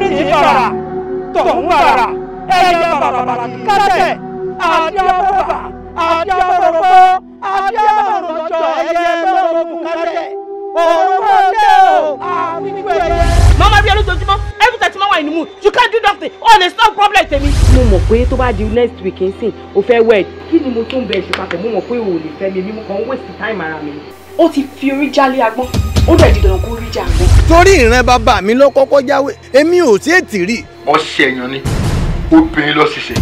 ní ti bàrà tọ̀hún bàrà ẹ̀yẹ bàràbàrà kárẹ̀ àdìabọ̀bà àdìabọ̀rọ̀gbọ́ àdìabọ̀rọ̀jọ ẹ̀yẹ bọ̀rọ̀gbù kárẹ̀ òrùwọlé o àfiwẹ̀yẹ. Mama bí olójoojúmọ́ every time mama in the mood you can't do nothing all the stop problem tèmi. mo mọ̀ pé tó bá di next week n sìn o fẹ́ wed kí ni mo tún bẹ̀ ṣe papọ̀ mo mọ̀ pé o ò lè fẹ́ mi mímú kan waste time ara mi. ó ti fi orí jálé agbọ́n ó dẹ̀ di dandan kó rí jà agbọ́n. torí ìran bàbá mi ló kọ́kọ́ jáwé èmi ò tí ì tì rí. ọṣẹ èèyàn ni obìnrin lọ ṣiṣẹ́.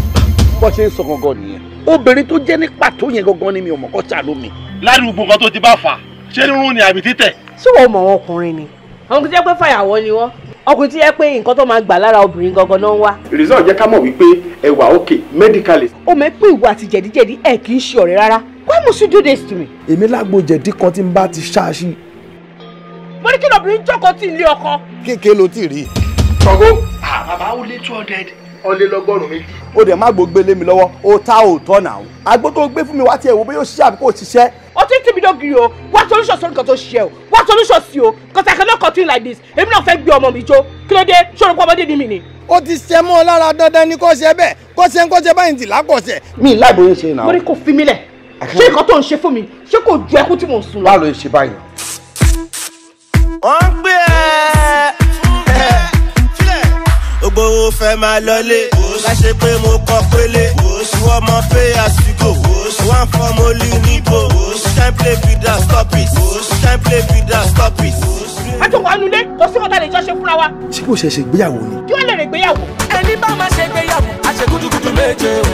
bó ṣe ń sọ gangan nìyẹn obìnrin tó jẹ́ ní pàtó yẹn gangan ni mi ò mọ̀ kọ́ ṣàlù mi. ládùúgbò kan tó ti bá fà ṣé rírun ni àbí títẹ̀. ṣé wọ́n mọ̀ wọn ọkùnrin ni àwọn kò tí yẹ pé fàyàwọ́ ni wọ́n ọkùnrin tí yẹ pé nǹkan tó máa gbà lára obìnrin gangan náà ń wá. result jẹ́ ká mọ̀ wípé ẹ wà okay medically. ó mọ̀ pé ìwọ àti jẹ̀díjẹ̀dí ẹ̀ kì í ṣe ọ̀rẹ́ rárá why must you do this to me. èmi lágbo jẹ̀dí kan tí n bá ti ṣáàṣì. mo ní kí lóbìnrin jókòó tí ilé ọkọ. kéèké ló ti rí. ṣọgó bàbá ó lé 200 ọlẹ́lọ́gọ́rùn-ún méjì. ó dẹ̀ má gbógbé lé mi lọ́wọ́ ó ta òótọ́ náà. àgbo tó gbé fún mi wá tiẹ̀ wò bóyá ó ṣiṣẹ́ àbí kò ṣiṣẹ́. ó ti ń tì mí dógiri o wá solution sórí nǹkan tó ṣiṣẹ́ o wá solution sí o because I cannot continue like this èmi náà fẹ́ gbé ọmọ mi jó kí ló dé ṣòro pọ́ ọmọdé ní mi ni. ó ti ṣe mọ́ ọ lára dandan ní kò ṣe bẹ́ẹ̀ kò ṣe báyìí ti lákọ̀ọ́sẹ̀. mi láì bóyá ṣe náà. mo ní kó fi mí lẹ̀ ṣé nǹkan tó ń ṣe fún mi ṣé kò ju ẹkún tí mò ń sun lọ. báwo ló ń ṣe báyìí. wọ́n gbé gbogbo fẹ́ máa lọlé láṣẹ pé mo kọ pélé ìwọ ọmọ pay as you go one form only níbo can't play with that stop it can't play with that stop it. a jọ wà nulẹ̀ kò sí ọ̀tá lè jọ ṣe fúnra wa. ṣé kò ṣe ṣe ìgbéyàwó ni. kí wọ́n lè rè gbéyàwó. ẹni bá máa ṣe ìgbéyàwó a ṣe gúdúgúdú méje o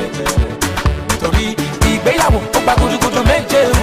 torí ìgbéyàwó ó gba gúdúgúdú méje o.